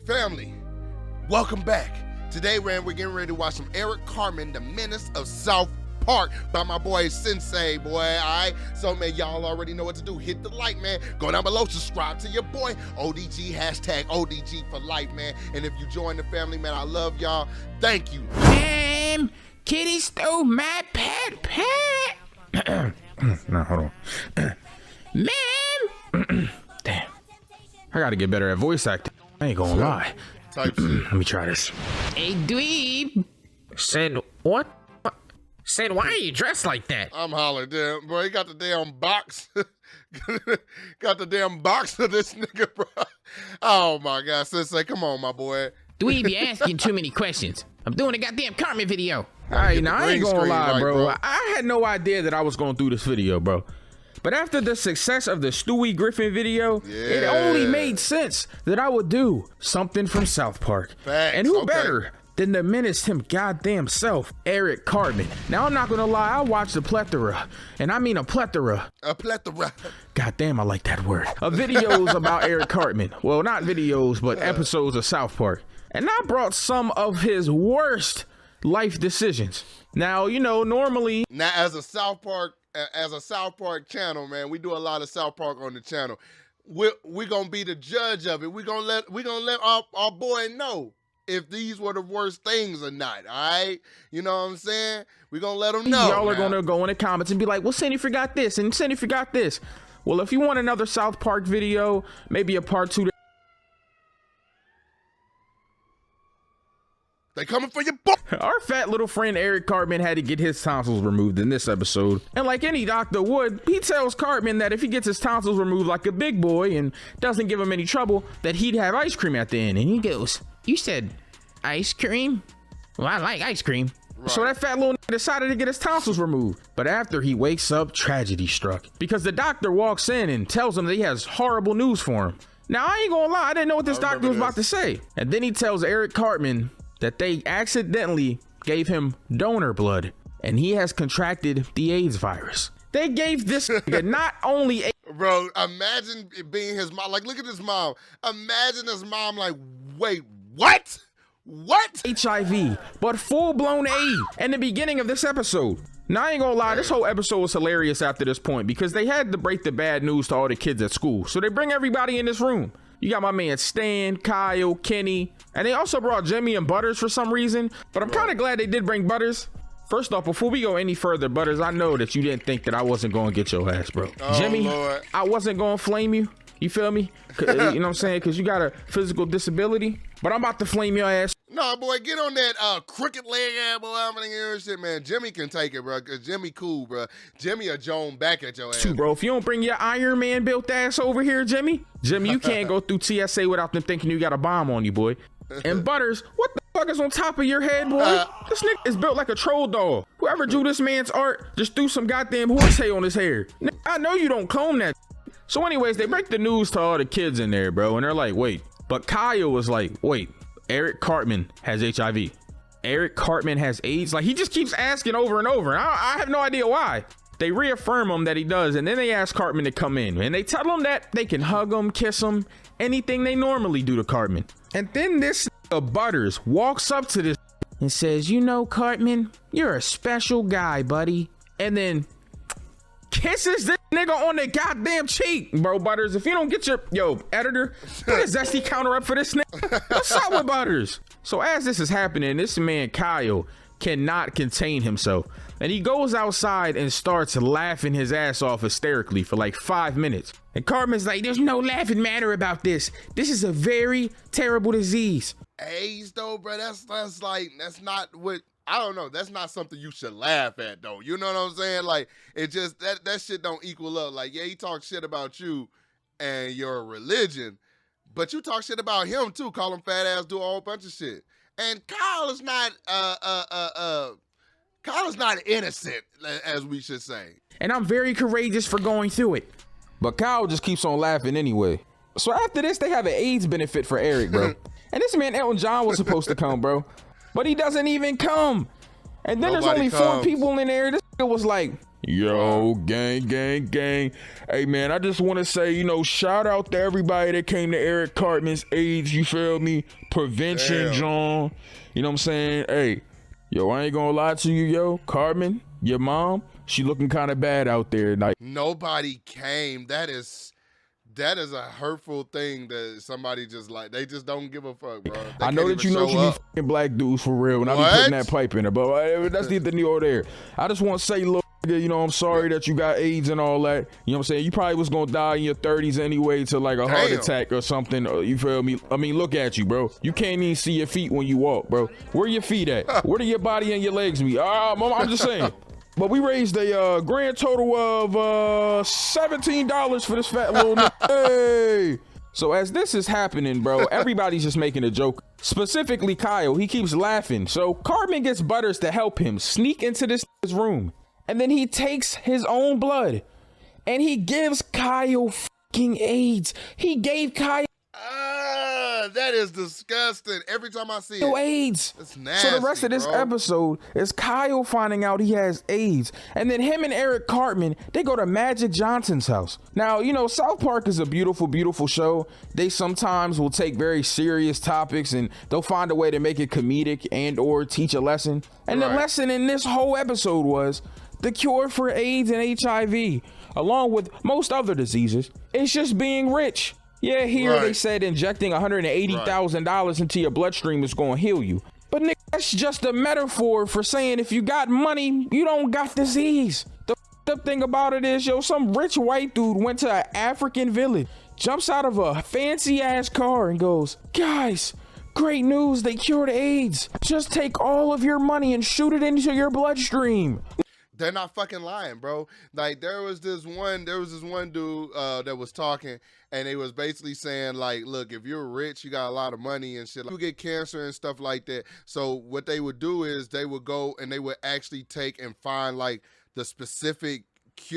Family, welcome back. Today, man, we're getting ready to watch some Eric Cartman, the Menace of South Park, by my boy Sensei, boy, all right? So, man, y'all already know what to do. Hit the like, man. Go down below, subscribe to your boy, ODG, hashtag ODG for life, man. And if you join the family, man, I love y'all. Thank you. Kitty stole my pet. No, hold on. Ma'am. Damn. I gotta get better at voice acting. I ain't gonna lie. Type shit. Let me try this. Hey, dweeb. Said what? Said, why are you dressed like that? I'm hollering, damn, bro. He got the damn box. Got the damn box of this nigga, bro. Oh, my God. Sensei, come on, my boy. Dweeb, you asking too many questions. I'm doing a goddamn Cartman video. All right, now I ain't gonna lie, bro. I had no idea that I was going through this video, bro. But after the success of the Stewie Griffin video, it only made sense that I would do something from South Park. Facts. And who better than the Menace him goddamn self, Eric Cartman. Now, I'm not gonna lie, I watched a plethora, and I mean a plethora. A plethora. Goddamn, I like that word. Of videos about Eric Cartman. Well, not videos, but episodes of South Park. And I brought some of his worst life decisions. Now, you know, normally... Now, as a South Park channel, man, we do a lot of South Park on the channel. We're gonna be the judge of it. We're gonna let our boy know if these were the worst things or not, all right? You know what I'm saying? We're gonna let them know. Y'all are gonna go in the comments and be like, well, Cindy forgot this, and Cindy forgot this. Well, if you want another South Park video, maybe a part 2. They coming for your boy. Our fat little friend Eric Cartman had to get his tonsils removed in this episode. And like any doctor would, he tells Cartman that if he gets his tonsils removed like a big boy and doesn't give him any trouble, that he'd have ice cream at the end. And he goes, you said ice cream? Well, I like ice cream. Right. So that fat little decided to get his tonsils removed. But after he wakes up, tragedy struck. Because the doctor walks in and tells him that he has horrible news for him. Now, I ain't gonna lie, I didn't know what this doctor was about to say. And then he tells Eric Cartman that they accidentally gave him donor blood and he has contracted the AIDS virus. They gave this nigga not only Bro, imagine it being his mom. Like, look at his mom. Imagine his mom like, wait, what? What? HIV, but full-blown AIDS in the beginning of this episode. Now, I ain't gonna lie, this whole episode was hilarious after this point because they had to break the bad news to all the kids at school. So they bring everybody in this room. You got my man Stan, Kyle, Kenny, and they also brought Jimmy and Butters for some reason. But I'm kind of glad they did bring Butters. First off, before we go any further, Butters, I know that you didn't think that I wasn't going to get your ass, bro. Oh, Jimmy, Lord. I wasn't going to flame you. You feel me? You know what I'm saying? Because you got a physical disability. But I'm about to flame your ass. Nah, boy, get on that crooked leg ass, boy. I'm gonna hear shit, man. Jimmy can take it, bro, because Jimmy cool, bro. Jimmy a Joan back at your ass. Too, bro. If you don't bring your Iron Man built ass over here, Jimmy, you can't go through TSA without them thinking you got a bomb on you, boy. And Butters, what the fuck is on top of your head, boy? This nigga is built like a troll doll. Whoever drew this man's art just threw some goddamn horsehair on his hair. I know you don't comb that. So anyways, they break the news to all the kids in there, bro, and they're like, wait. But Kyle was like, wait, Eric Cartman has HIV. Eric Cartman has AIDS. Like, he just keeps asking over and over. And I have no idea why. They reaffirm him that he does, and then they ask Cartman to come in. And they tell him that they can hug him, kiss him, anything they normally do to Cartman. And then this Butters walks up to this and says, you know, Cartman, you're a special guy, buddy. And then kisses this nigga on the goddamn cheek. Bro, Butters, if you don't get your editor, put a zesty counter up for this nigga. What's up with Butters? So as this is happening, this man Kyle cannot contain himself, and he goes outside and starts laughing his ass off hysterically for like 5 minutes. And Cartman's like, there's no laughing matter about this. This is a very terrible disease. AIDS though, bro, that's not what, I don't know. That's not something you should laugh at, though. You know what I'm saying? Like, it just, that shit don't equal up. Like, yeah, he talks shit about you and your religion, but you talk shit about him, too. Call him fat ass, do a whole bunch of shit. And Kyle is not innocent, as we should say. And I'm very courageous for going through it. But Kyle just keeps on laughing anyway. So after this, they have an AIDS benefit for Eric, bro. And this man, Elton John, was supposed to come, bro. But he doesn't even come. And then there's only 4 people in there. This nigga was like, Yo, gang, gang, gang. Hey, man, I just want to say, you know, shout out to everybody that came to Eric Cartman's AIDS, you feel me? Prevention, John. You know what I'm saying? Hey, yo, I ain't gonna lie to you, yo. Cartman, your mom, she looking kind of bad out there. Like, nobody came. That is a hurtful thing that somebody just like, they just don't give a fuck, bro. I know that you know she be fucking black dudes for real, and I be putting that pipe in her, but that's neither near nor there. I just want to say, look, you know, I'm sorry that you got AIDS and all that. You know what I'm saying? You probably was gonna die in your 30s anyway to like a heart attack or something. You feel me? I mean, look at you, bro. You can't even see your feet when you walk, bro. Where your feet at? Where do your body and your legs be? I'm just saying. But we raised a grand total of $17 for this fat little nigga. Hey! So as this is happening, bro, everybody's just making a joke. Specifically Kyle, he keeps laughing. So Cartman gets Butters to help him sneak into this room. And then he takes his own blood and he gives Kyle fucking AIDS. He gave Kyle that is disgusting. Every time I see AIDS. It's nasty, so the rest of this episode is Kyle finding out he has AIDS. And then him and Eric Cartman, they go to Magic Johnson's house. Now, you know, South Park is a beautiful, beautiful show. They sometimes will take very serious topics and they'll find a way to make it comedic and or teach a lesson. And the lesson in this whole episode was the cure for AIDS and HIV, along with most other diseases, is just being rich. Yeah, here they said injecting $180,000 into your bloodstream is going to heal you. But nigga, that's just a metaphor for saying if you got money, you don't got disease. The up thing about it is, yo, some rich white dude went to an African village, jumps out of a fancy ass car and goes, guys, great news, they cured AIDS. Just take all of your money and shoot it into your bloodstream. They're not fucking lying, bro. Like there was this one dude that was talking, and they was basically saying like, look, if you're rich, you got a lot of money and shit, you get cancer and stuff like that. So what they would do is they would go and they would actually take and find like the specific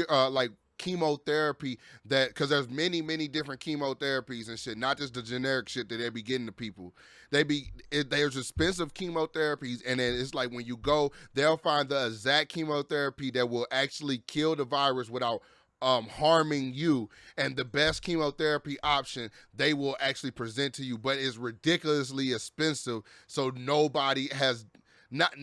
like chemotherapy that, because there's many different chemotherapies and shit, not just the generic shit that they be getting to people. There's expensive chemotherapies, and then it's like when you go, they'll find the exact chemotherapy that will actually kill the virus without harming you, and the best chemotherapy option they will actually present to you, but it's ridiculously expensive. So nobody has not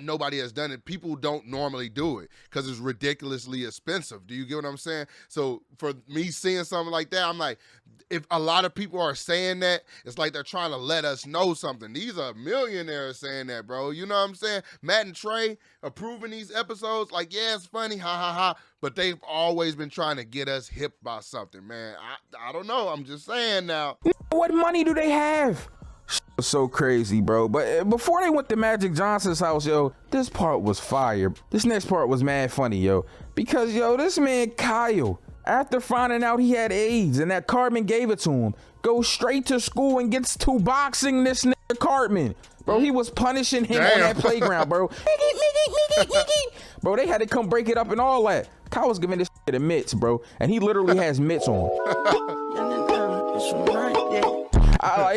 nobody has done it. People don't normally do it because it's ridiculously expensive. Do you get what I'm saying? So for me seeing something like that, I'm like, if a lot of people are saying that, it's like they're trying to let us know something. These are millionaires saying that, bro. You know what I'm saying? Matt and Trey approving these episodes, like, yeah, it's funny, ha ha ha. But they've always been trying to get us hip by something, man. I don't know. I'm just saying now. What money do they have? So crazy, bro. But before they went to Magic Johnson's house, yo, this part was fire. This next part was mad funny, yo. Because, yo, this man Kyle, after finding out he had AIDS and that Cartman gave it to him, goes straight to school and gets to boxing this nigga Cartman. Bro, he was punishing him on that playground, bro. Bro, they had to come break it up and all that. Kyle was giving this the mitts, bro. And he literally has mitts on.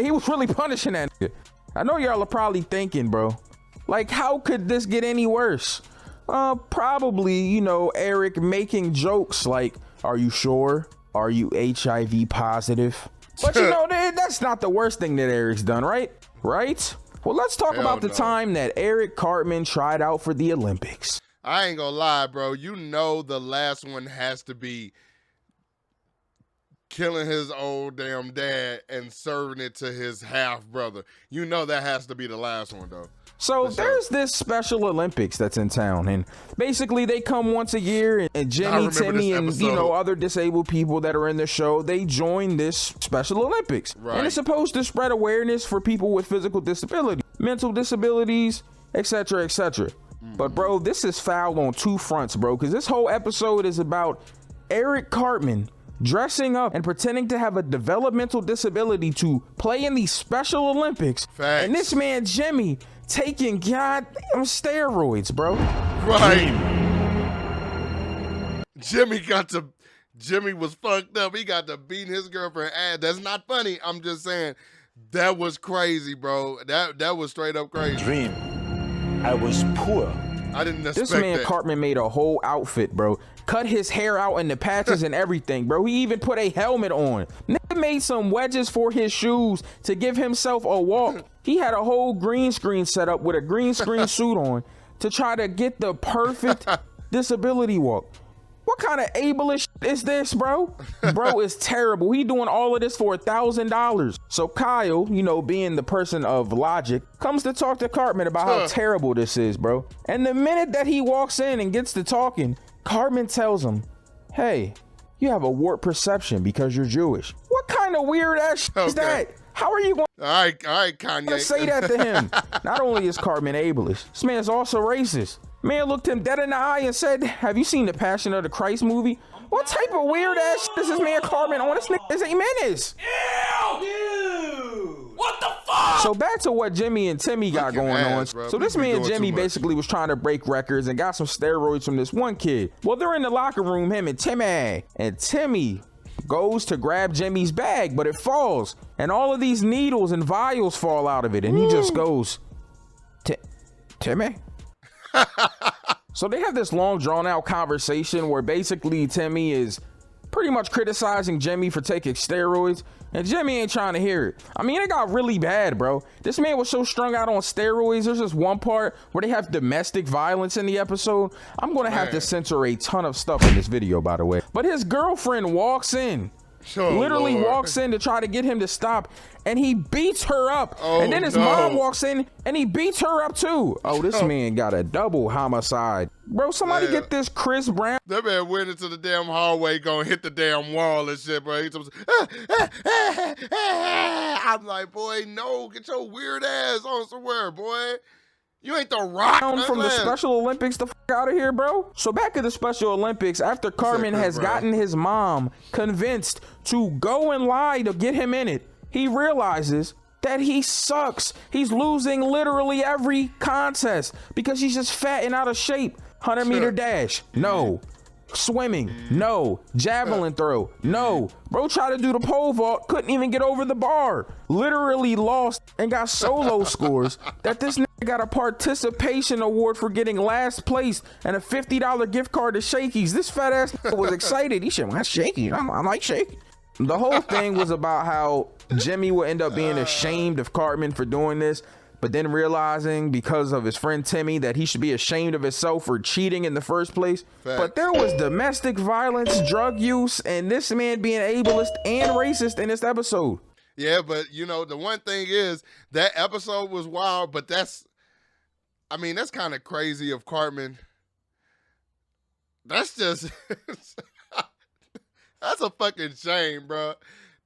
He was really punishing that nigga. I know y'all are probably thinking, bro, like, how could this get any worse? Probably, you know, Eric making jokes like, are you sure? Are you HIV positive? But you know, that's not the worst thing that Eric's done, right? Right? Well, let's talk about the time that Eric Cartman tried out for the Olympics. I ain't gonna lie, bro. You know the last one has to be killing his old damn dad and serving it to his half brother. You know that has to be the last one, though. So there's this Special Olympics that's in town, and basically they come once a year, and Jimmy, Timmy, and you know, other disabled people that are in the show, they join this Special Olympics. Right. And it's supposed to spread awareness for people with physical disability, mental disabilities, etc., etc. But bro, this is foul on two fronts, bro, because this whole episode is about Eric Cartman dressing up and pretending to have a developmental disability to play in these Special Olympics. Facts. And this man Jimmy taking goddamn steroids, bro. Right. Jimmy was fucked up. He got to beat his girlfriend ass. That's not funny. I'm just saying that was crazy, bro. That was straight up crazy. Dream. I was poor. I didn't expect This man that. Cartman made a whole outfit, bro. Cut his hair out and the patches and everything, bro. He even put a helmet on. Nigga made some wedges for his shoes to give himself a walk. He had a whole green screen set up with a green screen suit on to try to get the perfect disability walk. What kind of ableist is this, bro? Bro is terrible. He doing all of this for $1,000. So Kyle, you know, being the person of logic, comes to talk to Cartman about how terrible this is, bro. And the minute that he walks in and gets to talking, Cartman tells him, hey, you have a warped perception because you're Jewish. What kind of weird ass shit is that? How are you going All right, Kanye. to say that to him? Not only is Cartman ableist, this man's also racist. Man looked him dead in the eye and said, have you seen the Passion of the Christ movie? What type of weird ass shit is this man Cartman on? This nigga is a menace. Ew, dude! What the fuck? So back to what Jimmy and Timmy got going on. Bro. So this We be man doing Jimmy too much. basically was trying to break records and got some steroids from this one kid. Well, they're in the locker room, him and Timmy. And Timmy goes to grab Jimmy's bag, but it falls. And all of these needles and vials fall out of it. And he just goes, Timmy? So they have this long drawn out conversation where basically Timmy is pretty much criticizing Jimmy for taking steroids, and Jimmy ain't trying to hear it. I mean, it got really bad, bro. This man was so strung out on steroids. There's this one part where they have domestic violence in the episode. I'm gonna have to censor a ton of stuff in this video, by the way. But his girlfriend walks in. Literally Lord. walks in to try to get him to stop, and he beats her up. Oh, and then his no. mom walks in and he beats her up too. Oh, this man got a double homicide. Bro, somebody get this Chris Brown. That man went into the damn hallway, gonna hit the damn wall and shit, bro. He told me, I'm like, boy, no, get your weird ass on somewhere, boy. You ain't the Rock. From the Special Olympics the fuck out of here, bro. So back at the Special Olympics, after Cartman Chris has Brown? gotten his mom convinced to go and lie to get him in it, he realizes that he sucks. He's losing literally every contest because he's just fat and out of shape. 100-meter dash, no. Swimming, no. Javelin throw, no. Bro tried to do the pole vault, couldn't even get over the bar. Literally lost and got so low scores that this nigga got a participation award for getting last place and a $50 gift card to Shakey's. This fat ass nigga was excited. He said, well, that's Shakey's. I like Shakey's. The whole thing was about how Jimmy would end up being ashamed of Cartman for doing this, but then realizing because of his friend Timmy that he should be ashamed of himself for cheating in the first place. Facts. But there was domestic violence, drug use, and this man being ableist and racist in this episode. Yeah, but you know, the one thing is that episode was wild, but that's kind of crazy of Cartman. That's just, that's a fucking shame, bro.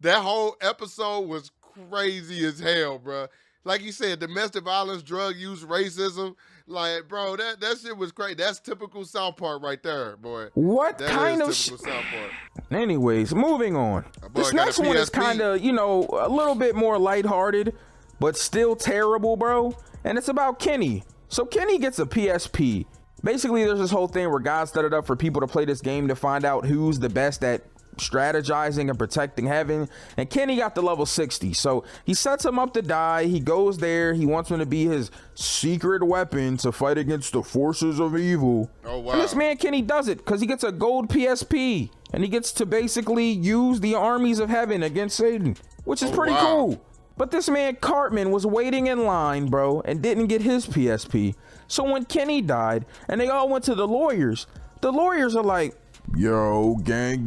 That whole episode was crazy as hell, bro. Like you said, domestic violence, drug use, racism. Like, bro, that shit was crazy. That's typical South Park right there, boy. What That kind is of typical South Park. Anyways, moving on. boy This got a next one is PSP. kind of, you know, a little bit more lighthearted, but still terrible, bro. And it's about Kenny. So Kenny gets a PSP. Basically, there's this whole thing where God set it up for people to play this game to find out who's the best at strategizing and protecting heaven, and Kenny got the level 60, so he sets him up to die. He goes there, he wants him to be his secret weapon to fight against the forces of evil. Oh, wow. And this man Kenny does it because he gets a gold PSP and he gets to basically use the armies of heaven against Satan, which is pretty wow. cool. But this man Cartman was waiting in line, bro, and didn't get his PSP. So when Kenny died and they all went to the lawyers are like, yo, gang,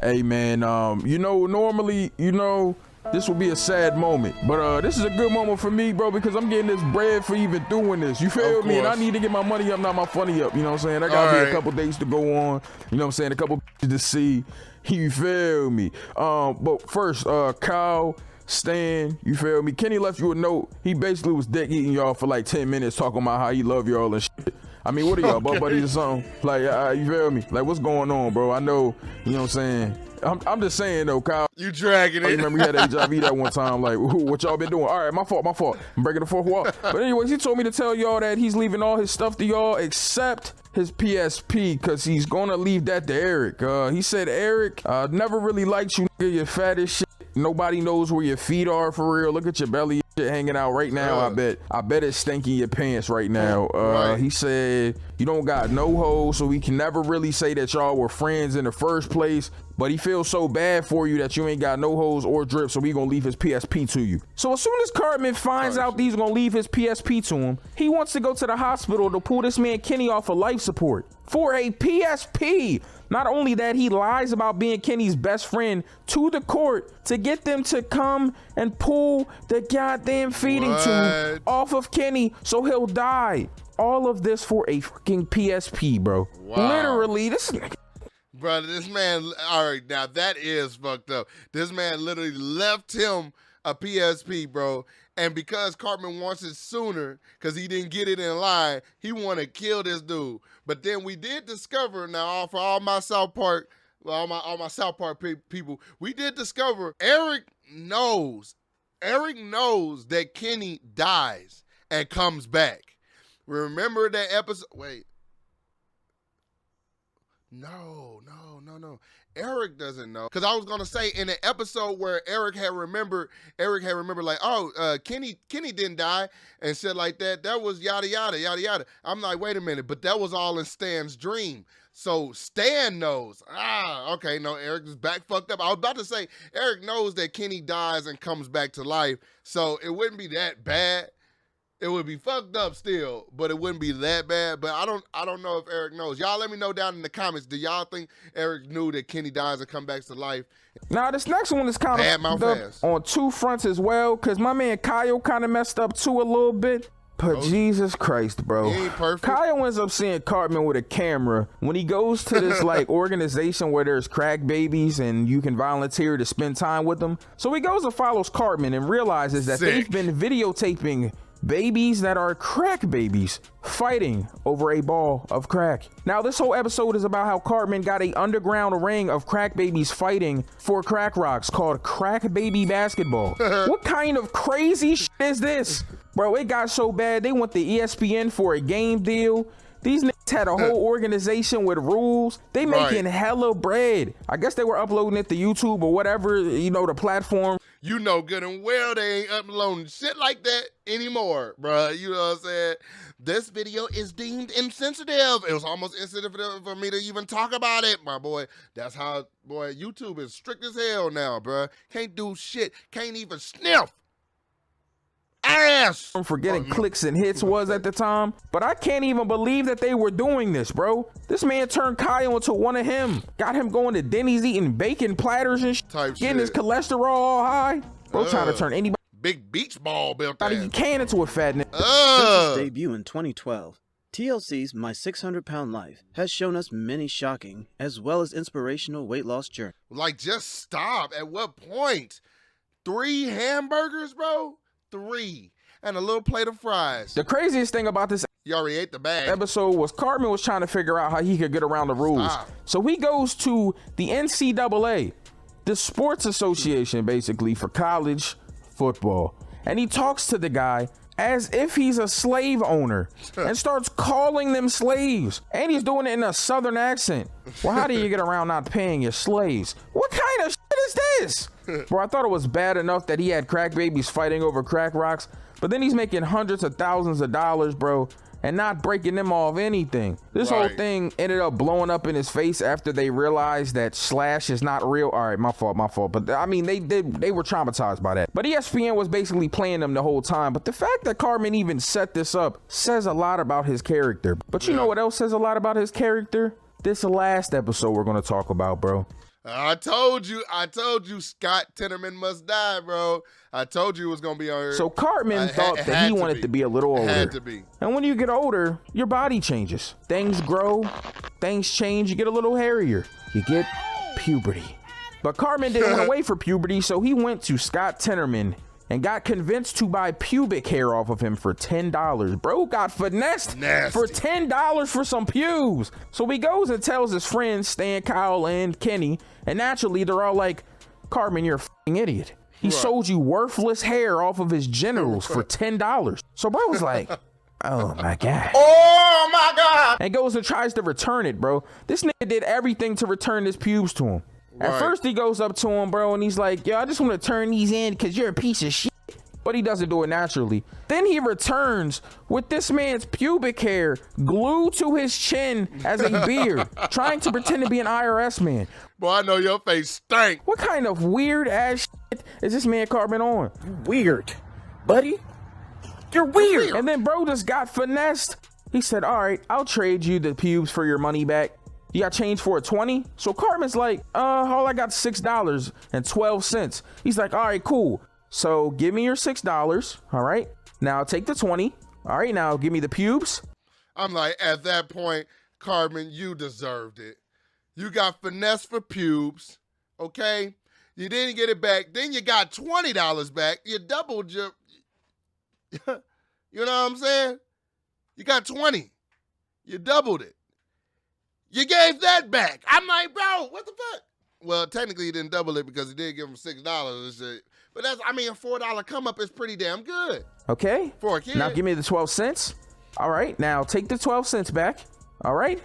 hey man, you know, normally, you know, this would be a sad moment, but this is a good moment for me, bro, because I'm getting this bread for even doing this. You feel me? And I need to get my money up, not my funny up. You know what I'm saying? I got me a couple days to go on. You know what I'm saying? A couple to see. You feel me? But first, Kyle, Stan, you feel me? Kenny left you a note. He basically was dick eating y'all for like 10 minutes, talking about how he love y'all and shit. I mean, what are y'all, buddies or something? Like, you feel me? Like, what's going on, bro? I know, you know what I'm saying? I'm just saying, though, Kyle. You dragging I it. remember you had HIV that one time. Like, what y'all been doing? All right, my fault. I'm breaking the fourth wall. But anyways, he told me to tell y'all that he's leaving all his stuff to y'all except his PSP, because he's going to leave that to Eric. He said, Eric, never really liked you, nigga, you fat as shit. Nobody knows where your feet are for real. Look at your belly shit hanging out right now. I bet it's stinking your pants right now. Right. He said you don't got no hoes, so we can never really say that y'all were friends in the first place. But he feels so bad for you that you ain't got no hoes or drip, so we gonna leave his PSP to you. So as soon as Cartman finds out he's gonna leave his PSP to him, he wants to go to the hospital to pull this man Kenny off of life support for a PSP. Not only that, he lies about being Kenny's best friend to the court to get them to come and pull the goddamn feeding tube off of Kenny so he'll die. All of this for a freaking PSP, bro. Wow. Literally, this Brother, this man, all right, now that is fucked up. This man literally left him a PSP, bro. And because Cartman wants it sooner, because he didn't get it in line, he want to kill this dude. But then we did discover, now for all my South Park, all my South Park people, we did discover Eric knows that Kenny dies and comes back. Remember that episode? Wait. No. Eric doesn't know. Because I was going to say in the episode where Eric had remembered like, oh, Kenny didn't die and shit like that. That was yada, yada, yada, yada. I'm like, wait a minute. But that was all in Stan's dream. So Stan knows. Okay, no, Eric is back fucked up. I was about to say Eric knows that Kenny dies and comes back to life. So it wouldn't be that bad. It would be fucked up still, but it wouldn't be that bad. But I don't know if Eric knows. Y'all let me know down in the comments. Do y'all think Eric knew that Kenny dies and come back to life? Now this next one is kind of on two fronts as well, because my man Kyle kind of messed up too a little bit. But Jesus Christ, bro. He ain't perfect. Kyle ends up seeing Cartman with a camera when he goes to this like organization where there's crack babies and you can volunteer to spend time with them. So he goes and follows Cartman and realizes that they've been videotaping babies that are crack babies fighting over a ball of crack. Now this whole episode is about how Cartman got a underground ring of crack babies fighting for crack rocks called Crack Baby Basketball. What kind of crazy shit is this? Bro, it got so bad they went to ESPN for a game deal. These niggas had a whole organization with rules. They making hella bread. I guess they were uploading it to YouTube or whatever, you know, the platform. You know good and well they ain't uploading shit like that anymore, bro. You know what I'm saying? This video is deemed insensitive. It was almost insensitive for me to even talk about it, my boy. That's how, boy, YouTube is strict as hell now, bro. Can't do shit. Can't even sniff. Ass for getting clicks and hits was at the time, but I can't even believe that they were doing this, bro. This man turned Kyle into one of him, got him going to Denny's eating bacon platters and getting his cholesterol all high, bro. Trying to turn anybody big beach ball built you can into a fat nigga. Since its debut in 2012, TLC's My 600-Pound Life has shown us many shocking as well as inspirational weight loss journeys. Like, just stop. At what point? 3 hamburgers, bro? 3 and a little plate of fries. The craziest thing about this you already ate the bag episode was Cartman was trying to figure out how he could get around the rules. So he goes to the NCAA, the sports association basically for college football, and he talks to the guy as if he's a slave owner and starts calling them slaves, and he's doing it in a southern accent. Well, how do you get around not paying your slaves? What kind of shit is this? Bro, I thought it was bad enough that he had crack babies fighting over crack rocks, but then he's making hundreds of thousands of dollars, bro, and not breaking them off anything. This whole thing ended up blowing up in his face after they realized that Slash is not real. All right, my fault. But I mean, they were traumatized by that. But ESPN was basically playing them the whole time. But the fact that Cartman even set this up says a lot about his character. But you know what else says a lot about his character? This last episode we're going to talk about, bro. I told you, Scott Tenorman must die, bro. I told you it was gonna be on here. So Cartman thought that he wanted to be a little older. Had to be. And when you get older, your body changes. Things grow, things change, you get a little hairier. You get puberty. But Cartman didn't want to wait for puberty, so he went to Scott Tenorman and got convinced to buy pubic hair off of him for $10. Bro got finessed for $10 for some pubes. So he goes and tells his friends, Stan, Kyle, and Kenny, and naturally they're all like, Cartman, you're a f***ing idiot. He sold you worthless hair off of his genitals for $10. So bro was like, oh my God. Oh my God. And goes and tries to return it, bro. This nigga did everything to return his pubes to him. At Right. first he goes up to him, bro, and he's like, yo, I just want to turn these in because you're a piece of shit. But he doesn't do it naturally. Then he returns with this man's pubic hair glued to his chin as a beard, trying to pretend to be an IRS man. Boy, I know your face stank. What kind of weird ass shit is this man Cartman on? Weird. Buddy, you're weird. And then bro just got finessed. He said, all right, I'll trade you the pubes for your money back. You got change for a 20? So Cartman's like, all I got $6.12. He's like, all right, cool. So give me your $6. All right. Now take the 20. All right. Now give me the pubes. I'm like, at that point, Cartman, you deserved it. You got finesse for pubes, okay? You didn't get it back. Then you got $20 back. You doubled your, you know what I'm saying? You got 20. You doubled it. You gave that back. I'm like, bro, what the fuck? Well, technically he didn't double it because he did give him $6 and shit. But that's, I mean, a $4 come up is pretty damn good. Okay. For a kid. Now give me the 12 cents. All right. Now take the 12 cents back. All right.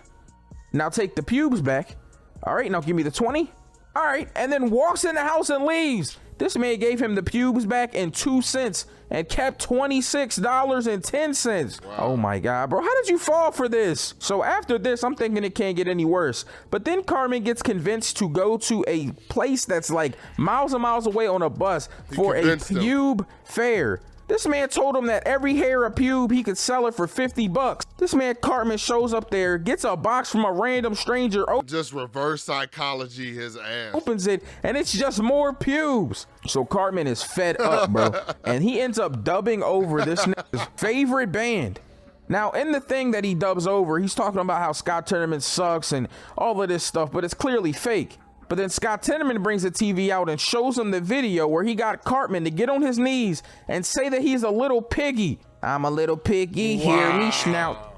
Now take the pubes back. All right. Now give me the 20. All right. And then walks in the house and leaves. This man gave him the pubes back in 2 cents and kept $26.10. Wow. Oh my God, bro. How did you fall for this? So after this, I'm thinking it can't get any worse. But then Cartman gets convinced to go to a place that's like miles and miles away on a bus for a pube fair. This man told him that every hair a pube, he could sell it for $50. This man Cartman shows up there, gets a box from a random stranger. Just reverse psychology his ass. Opens it, and it's just more pubes. So Cartman is fed up, bro. And he ends up dubbing over this nigga's favorite band. Now, in the thing that he dubs over, he's talking about how Scott Tenorman sucks and all of this stuff, but it's clearly fake. But then Scott Tenorman brings the TV out and shows him the video where he got Cartman to get on his knees and say that he's a little piggy. I'm a little piggy, hear me snout.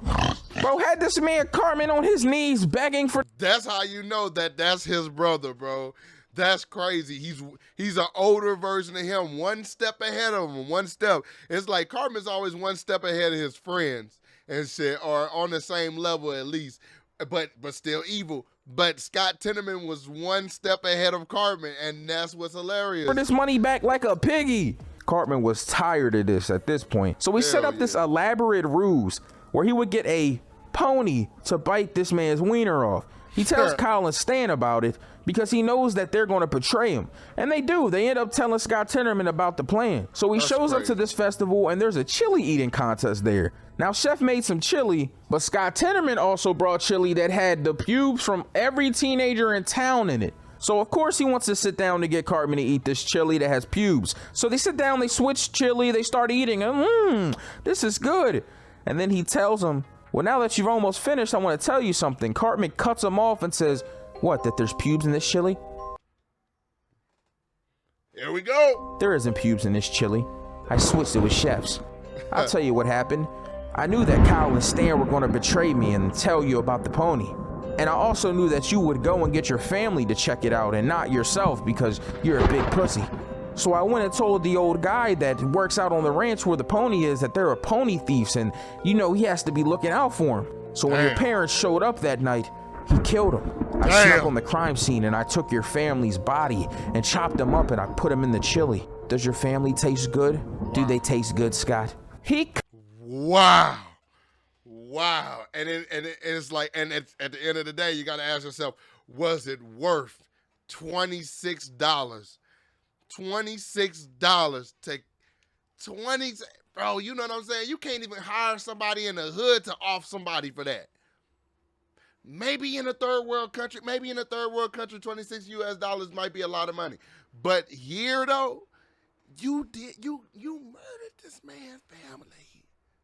Bro, had this man Cartman on his knees begging for... That's how you know that that's his brother, bro. That's crazy. He's an older version of him, one step ahead of him, one step. It's like Cartman's always one step ahead of his friends and shit, or on the same level at least, but still evil. But Scott Tenorman was one step ahead of Cartman, and that's what's hilarious. For this money back like a piggy. Cartman was tired of this at this point. So he set up this elaborate ruse where he would get a pony to bite this man's wiener off. He tells Kyle and Stan about it because he knows that they're going to betray him. And they do. They end up telling Scott Tenorman about the plan. So he shows up to this festival, and there's a chili eating contest there. Now, Chef made some chili, but Scott Tenorman also brought chili that had the pubes from every teenager in town in it. So, of course, he wants to sit down to get Cartman to eat this chili that has pubes. So they sit down, they switch chili, they start eating. This is good. And then he tells him, well, now that you've almost finished, I want to tell you something. Cartman cuts him off and says, what, that there's pubes in this chili? Here we go. There isn't pubes in this chili. I switched it with Chef's. I'll tell you what happened. I knew that Kyle and Stan were going to betray me and tell you about the pony. And I also knew that you would go and get your family to check it out and not yourself because you're a big pussy. So I went and told the old guy that works out on the ranch where the pony is that there are pony thieves and, you know, he has to be looking out for him. So when your parents showed up that night, he killed him. I snuck on the crime scene and I took your family's body and chopped them up and I put them in the chili. Does your family taste good? Do they taste good, Scott? Wow. And it's like, and it's, at the end of the day, you got to ask yourself, was it worth $26? $26 to 20, bro, you know what I'm saying? You can't even hire somebody in the hood to off somebody for that. Maybe in a third world country, $26 US might be a lot of money. But here though, you murdered this man's family.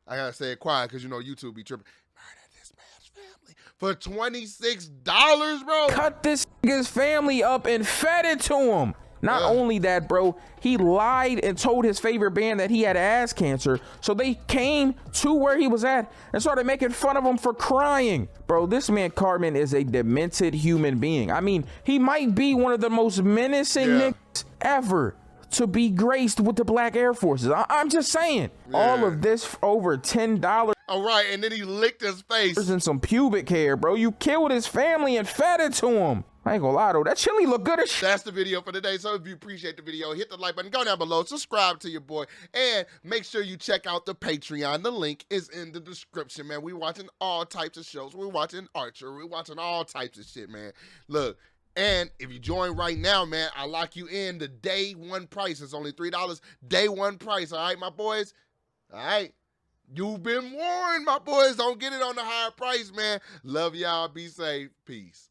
I gotta say it quiet because you know YouTube be tripping. Murdered this man's family for $26, bro. Cut this nigga's family up and fed it to him. Not only that, bro, he lied and told his favorite band that he had ass cancer. So they came to where he was at and started making fun of him for crying. Bro, this man Cartman is a demented human being. I mean, he might be one of the most menacing niggas ever to be graced with the Black Air Forces. I'm just saying. All of this for over $10. All right, and then he licked his face. And some pubic hair, bro. You killed his family and fed it to him. I ain't gonna lie though, that chili look good as shit. That's the video for today. So if you appreciate the video, hit the like button, go down below, subscribe to your boy, and make sure you check out the Patreon. The link is in the description, man. We watching all types of shows. We're watching Archer. We're watching all types of shit, man. Look, and if you join right now, man, I lock you in the day one price. It's only $3. Day one price, all right, my boys? All right. You've been warned, my boys. Don't get it on the higher price, man. Love y'all. Be safe. Peace.